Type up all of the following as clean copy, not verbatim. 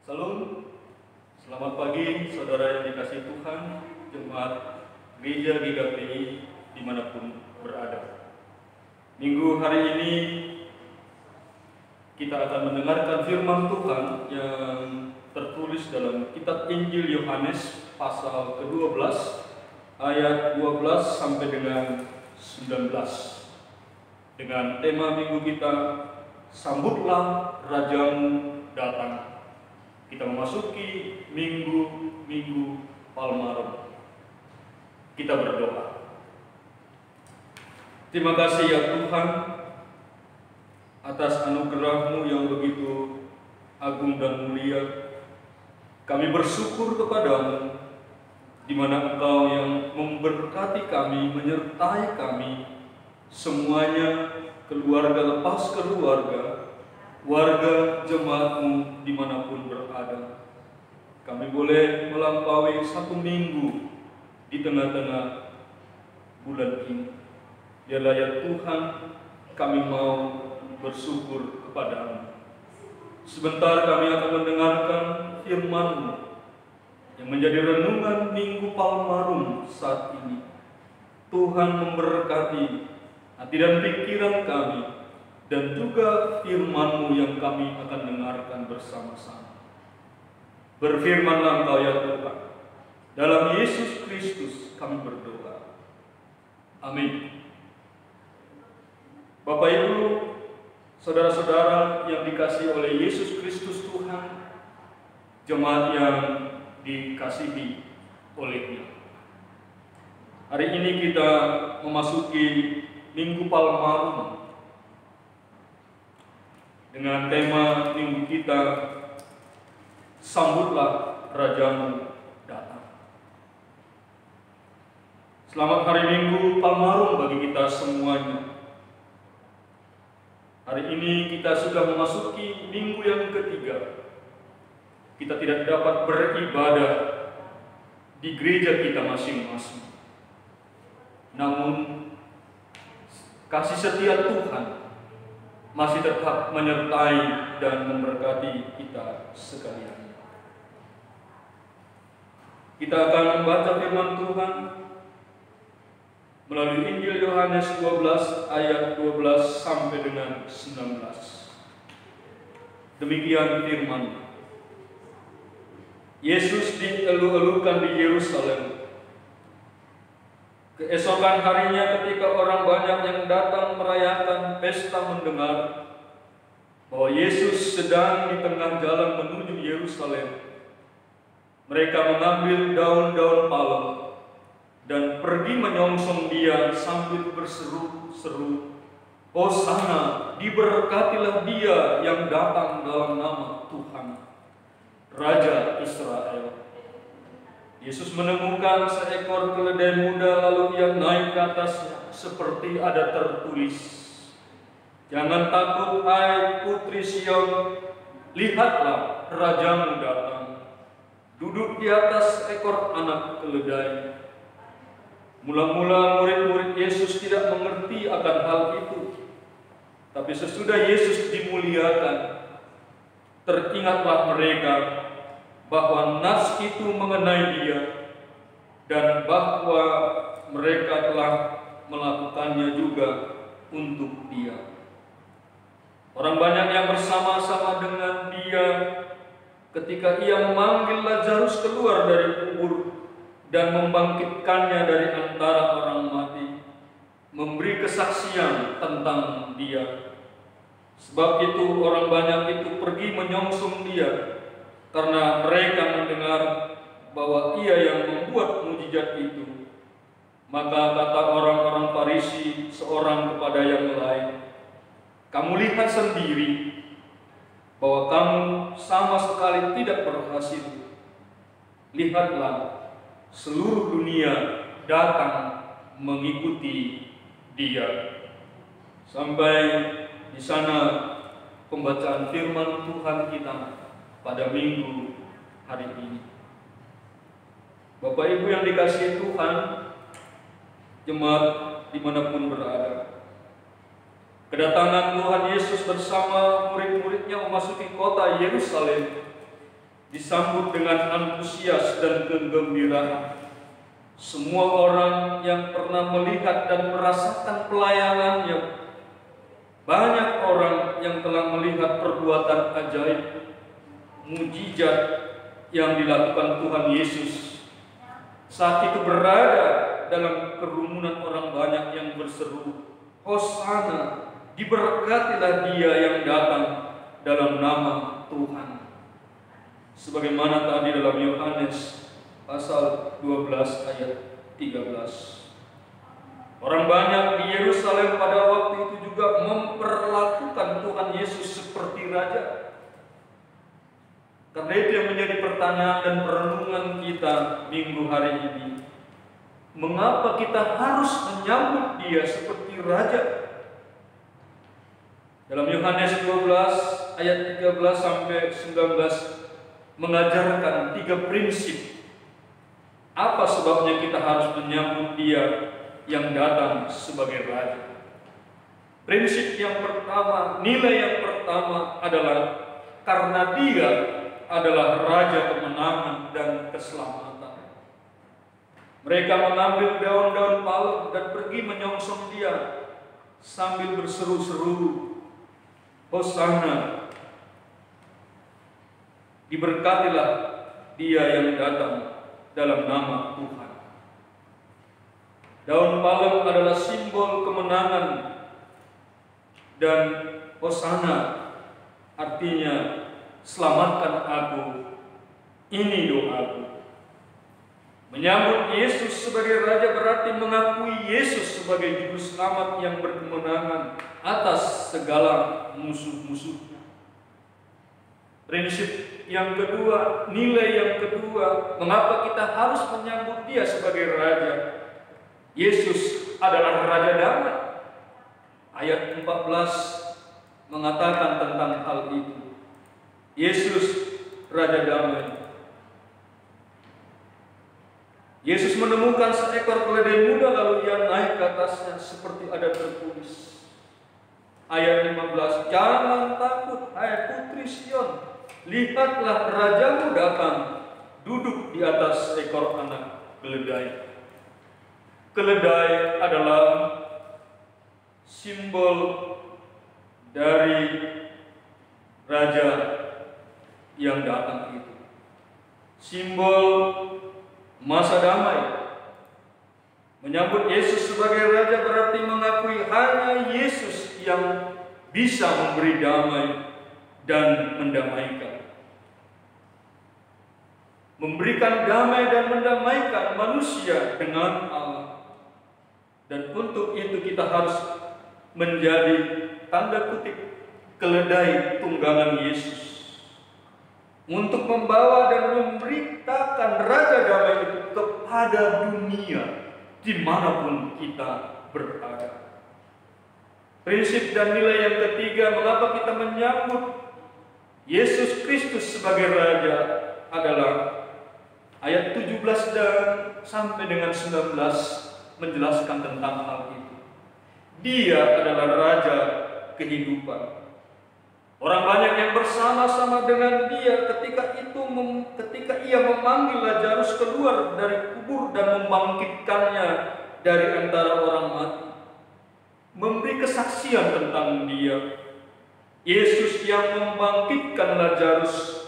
Salam, selamat pagi saudara yang dikasihi Tuhan, jemaat Gereja GKPI dimanapun berada. Minggu hari ini kita akan mendengarkan firman Tuhan yang tertulis dalam kitab Injil Yohanes pasal ke-12 ayat 12 sampai dengan 19. Dengan tema minggu kita, Sambutlah Rajamu Datang. Kita memasuki minggu Palmarum. Kita berdoa. Terima kasih ya Tuhan atas anugerah-Mu yang begitu agung dan mulia. Kami bersyukur kepadamu di mana Engkau yang memberkati kami, menyertai kami semuanya, keluarga lepas keluarga, warga jemaat-Mu dimanapun berada. Kami boleh melampaui satu minggu di tengah-tengah bulan ini. Biarlah ya Tuhan, kami mau bersyukur kepada-Mu. Sebentar kami akan mendengarkan firman-Mu yang menjadi renungan Minggu Palmarum saat ini. Tuhan memberkati hati dan pikiran kami, dan juga firman-Mu yang kami akan dengarkan bersama-sama. Berfirmanlah Engkau ya Tuhan. Dalam Yesus Kristus kami berdoa. Amin. Bapak Ibu, saudara-saudara yang dikasihi oleh Yesus Kristus Tuhan, jemaat yang dikasihi oleh-Nya. Hari ini kita memasuki Minggu Palmarum dengan tema minggu kita, Sambutlah Rajamu Datang. Selamat hari Minggu Palmarum bagi kita semuanya. Hari ini kita sudah memasuki minggu yang ketiga. Kita tidak dapat beribadah di gereja kita masing-masing. Namun kasih setia Tuhan masih tetap menyertai dan memberkati kita sekalian. Kita akan membaca firman Tuhan melalui Injil Yohanes 12 ayat 12 sampai dengan 19. Demikian firman. Yesus dielu-elukan di Yerusalem. Keesokan harinya ketika orang banyak yang datang merayakan pesta mendengar bahwa Yesus sedang di tengah jalan menuju Yerusalem, mereka mengambil daun-daun palem dan pergi menyongsong Dia sambil berseru-seru, "Hosana, diberkatilah Dia yang datang dalam nama Tuhan, Raja Israel." Yesus menemukan seekor keledai muda, lalu Ia naik ke atasnya, seperti ada tertulis, "Jangan takut, hai putri Sion, lihatlah Rajamu datang, duduk di atas ekor anak keledai." Mula-mula murid-murid Yesus tidak mengerti akan hal itu, tapi sesudah Yesus dimuliakan, teringatlah mereka bahwa nas itu mengenai Dia dan bahwa mereka telah melakukannya juga untuk Dia. Orang banyak yang bersama-sama dengan Dia ketika Ia memanggil Lazarus keluar dari kubur dan membangkitkannya dari antara orang mati, memberi kesaksian tentang Dia. Sebab itu orang banyak itu pergi menyongsong Dia, karena mereka mendengar bahwa Ia yang membuat mukjizat itu. Maka kata orang-orang Farisi seorang kepada yang lain, "Kamu lihat sendiri bahwa kamu sama sekali tidak berhasil. Lihatlah, seluruh dunia datang mengikuti Dia." Sampai di sana pembacaan firman Tuhan kita pada minggu hari ini. Bapak Ibu yang dikasihi Tuhan, jemaat dimanapun berada, kedatangan Tuhan Yesus bersama murid-muridnya memasuki kota Yerusalem disambut dengan antusias dan kegembiraan. Semua orang yang pernah melihat dan merasakan pelayanannya, banyak orang yang telah melihat perbuatan ajaib, mujizat yang dilakukan Tuhan Yesus, saat itu berada dalam kerumunan orang banyak yang berseru, "Hosana, diberkatilah Dia yang datang dalam nama Tuhan." Sebagaimana tadi dalam Yohanes pasal 12 ayat 13. Orang banyak di Yerusalem pada waktu itu juga memperlakukan Tuhan Yesus seperti raja. Karena itu yang menjadi pertanyaan dan perenungan kita minggu hari ini. Mengapa kita harus menyambut Dia seperti raja? Dalam Yohanes 12 ayat 13 sampai 19 mengajarkan 3 prinsip. Apa sebabnya kita harus menyambut Dia yang datang sebagai raja? Prinsip yang pertama, nilai yang pertama adalah karena Dia adalah raja kemenangan dan keselamatan. Mereka mengambil daun-daun palem dan pergi menyongsong Dia sambil berseru-seru, "Hosana, diberkatilah Dia yang datang dalam nama Tuhan." Daun palem adalah simbol kemenangan, dan Hosana artinya selamatkan aku, ini doaku. Menyambut Yesus sebagai raja berarti mengakui Yesus sebagai juru selamat yang berkemenangan atas segala musuh-musuhnya. Prinsip yang kedua, nilai yang kedua, mengapa kita harus menyambut Dia sebagai raja? Yesus adalah raja damai. Ayat 14 mengatakan tentang hal itu. Yesus raja damai. Yesus menemukan seekor keledai muda lalu Ia naik ke atasnya seperti ada tertulis. Ayat 15, "Jangan takut, hai putri Sion. Lihatlah rajamu datang, duduk di atas ekor anak keledai." Keledai adalah simbol dari raja yang datang itu. Simbol masa damai. Menyambut Yesus sebagai raja berarti mengakui hanya Yesus yang bisa memberi damai dan mendamaikan. Memberikan damai dan mendamaikan manusia dengan Allah. Dan untuk itu kita harus menjadi tanda kutip keledai tunggangan Yesus. Untuk membawa dan memberitakan raja damai itu kepada dunia dimanapun kita berada. Prinsip dan nilai yang ketiga mengapa kita menyambut Yesus Kristus sebagai raja adalah ayat 17 dan sampai dengan 19 menjelaskan tentang hal itu. Dia adalah raja kehidupan. Orang banyak yang bersama-sama dengan Dia ketika Ia memanggil Lazarus keluar dari kubur dan membangkitkannya dari antara orang mati. Memberi kesaksian tentang Dia. Yesus yang membangkitkan Lazarus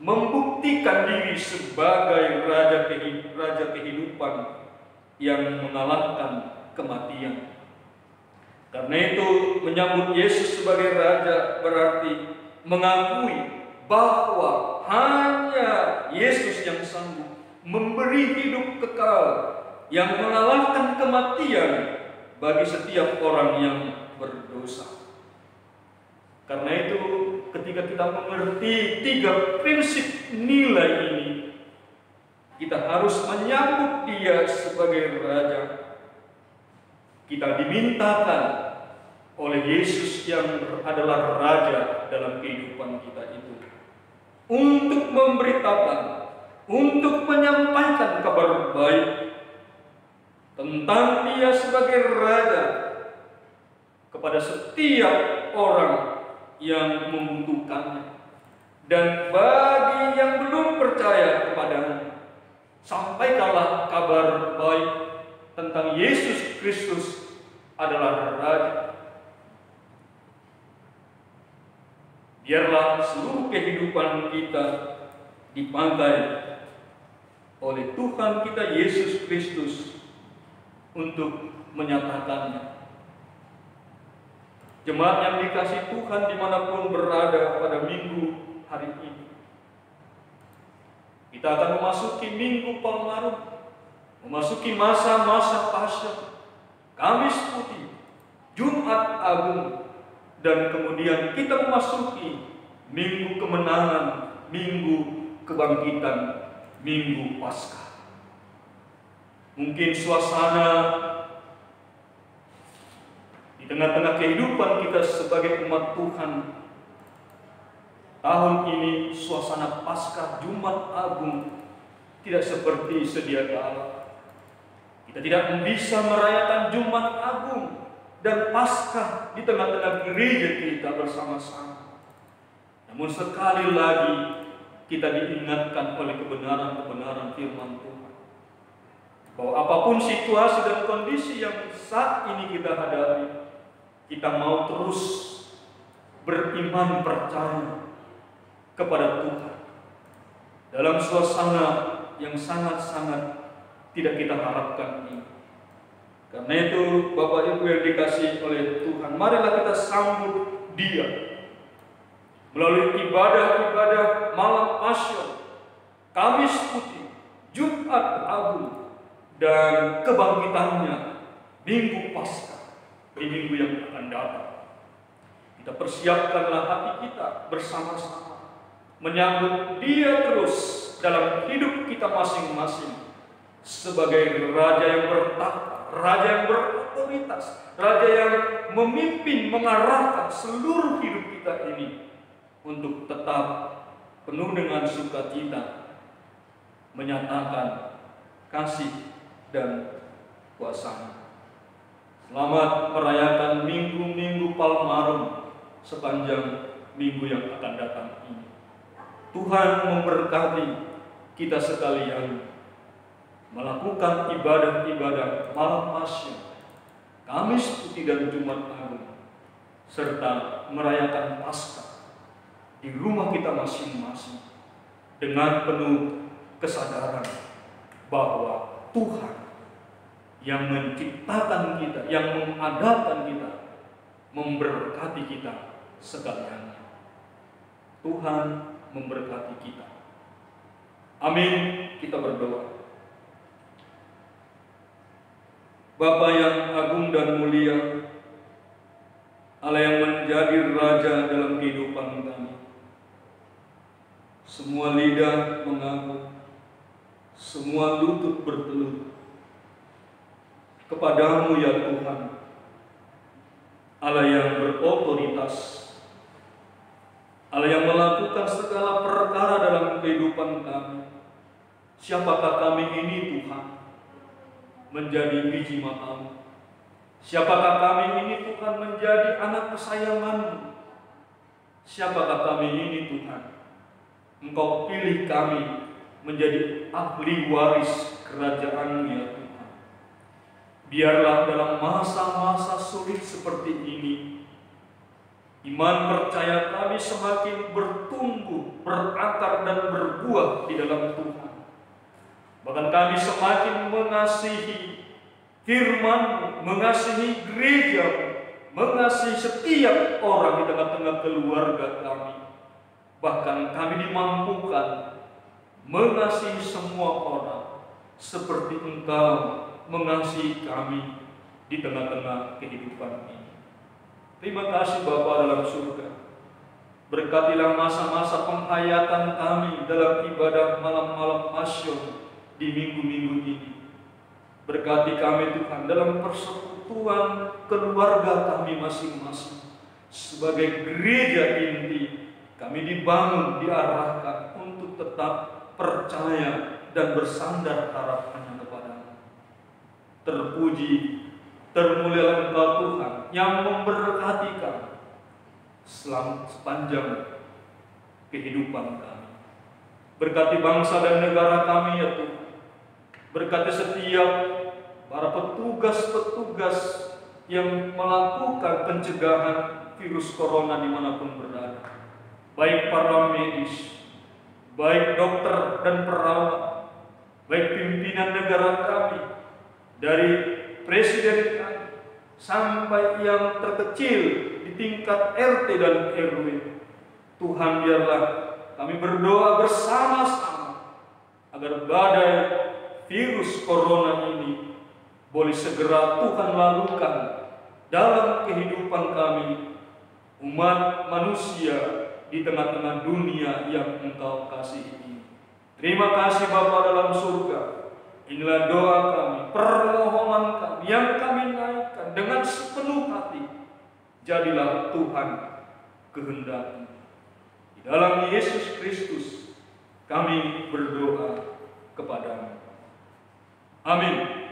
membuktikan diri sebagai raja kehidupan yang mengalahkan kematian. Karena itu menyambut Yesus sebagai raja berarti mengakui bahwa hanya Yesus yang sanggup memberi hidup kekal yang mengalahkan kematian bagi setiap orang yang berdosa. Karena itu ketika kita mengerti 3 prinsip nilai ini, kita harus menyambut Dia sebagai raja. Kita dimintakan oleh Yesus yang adalah raja dalam kehidupan kita itu untuk memberitakan, untuk menyampaikan kabar baik tentang Dia sebagai raja kepada setiap orang yang membutuhkannya. Dan bagi yang belum percaya kepadanya. Sampaikanlah kabar baik tentang Yesus Kristus adalah Raja. Biarlah seluruh kehidupan kita dipakai oleh Tuhan kita Yesus Kristus untuk menyatakannya. Jemaat yang dikasihi Tuhan dimanapun berada pada minggu hari ini, kita akan memasuki Minggu Palmarum, memasuki masa-masa Paskah, Kamis Putih, Jumat Agung, dan kemudian kita memasuki Minggu Kemenangan, Minggu Kebangkitan, Minggu Paskah. Mungkin suasana di tengah-tengah kehidupan kita sebagai umat Tuhan tahun ini, suasana Paskah Jumat Agung tidak seperti sedia kala. Kita tidak bisa merayakan Jumat Agung dan Paskah di tengah-tengah gereja kita bersama-sama. Namun sekali lagi kita diingatkan oleh kebenaran-kebenaran firman Tuhan, bahwa apapun situasi dan kondisi yang saat ini kita hadapi, kita mau terus beriman percaya kepada Tuhan dalam suasana yang sangat-sangat tidak kita harapkan ini. Karena itu Bapak Ibu yang dikasihi oleh Tuhan, marilah kita sambut Dia melalui ibadah-ibadah malam Paskah, Kamis Putih, Jumat Agung, dan kebangkitannya Minggu Paskah di minggu yang akan datang. Kita persiapkanlah hati kita bersama-sama menyambut Dia terus dalam hidup kita masing-masing sebagai Raja yang bertahta, Raja yang berotoritas, Raja yang memimpin, mengarahkan seluruh hidup kita ini untuk tetap penuh dengan sukacita menyatakan kasih dan kuasa-Nya. Selamat merayakan minggu-minggu Palmarum sepanjang minggu yang akan datang ini. Tuhan memberkati kita sekalian melakukan ibadah-ibadah malam Paskah, Kamis Putih dan Jumat Agung, serta merayakan Paskah di rumah kita masing-masing dengan penuh kesadaran bahwa Tuhan yang menciptakan kita, yang mengadakan kita, memberkati kita sekalian. Tuhan memberkati kita. Amin. Kita berdoa. Bapa yang agung dan mulia, Allah yang menjadi Raja dalam kehidupan kami, semua lidah mengaku, semua lutut bertelut kepadamu ya Tuhan, Allah yang berotoritas, Allah yang melakukan segala perkara dalam kehidupan kami. Siapakah kami ini Tuhan, menjadi biji matamu? Siapakah kami ini Tuhan, menjadi anak kesayangan-Mu? Siapakah kami ini Tuhan, Engkau pilih kami menjadi ahli waris kerajaan-Mu ya Tuhan. Biarlah dalam masa-masa sulit seperti ini, iman percaya kami semakin bertumbuh, berakar dan berbuah di dalam Tuhan. Bahkan kami semakin mengasihi firman-Mu, mengasihi gereja-Mu, mengasihi setiap orang di tengah-tengah keluarga kami. Bahkan kami dimampukan mengasihi semua orang seperti Engkau mengasihi kami di tengah-tengah kehidupan ini. Terima kasih Bapa dalam surga. Berkatilah masa-masa penghayatan kami dalam ibadah malam-malam Paskah di minggu-minggu ini. Berkati kami Tuhan dalam persekutuan keluarga kami masing-masing. Sebagai gereja inti, kami dibangun, diarahkan untuk tetap percaya dan bersandar harap hanya kepada-Mu. Terpuji, termulialah Engkau Tuhan yang memberkati kami sepanjang kehidupan kami. Berkati bangsa dan negara kami ya Tuhan. Berkati setiap para petugas-petugas yang melakukan pencegahan virus corona dimanapun berada. Baik para medis, baik dokter dan perawat, baik pimpinan negara kami, dari presiden kami, sampai yang terkecil di tingkat RT dan RW. Tuhan, biarlah kami berdoa bersama-sama agar badai virus corona ini boleh segera Tuhan lakukan dalam kehidupan kami, umat manusia di tengah-tengah dunia yang Engkau kasih ini. Terima kasih Bapa dalam surga. Inilah doa kami, permohonan kami yang kami naikkan dengan sepenuh hati. Jadilah Tuhan kehendak-Mu. Di dalam Yesus Kristus kami berdoa kepadamu. Amin.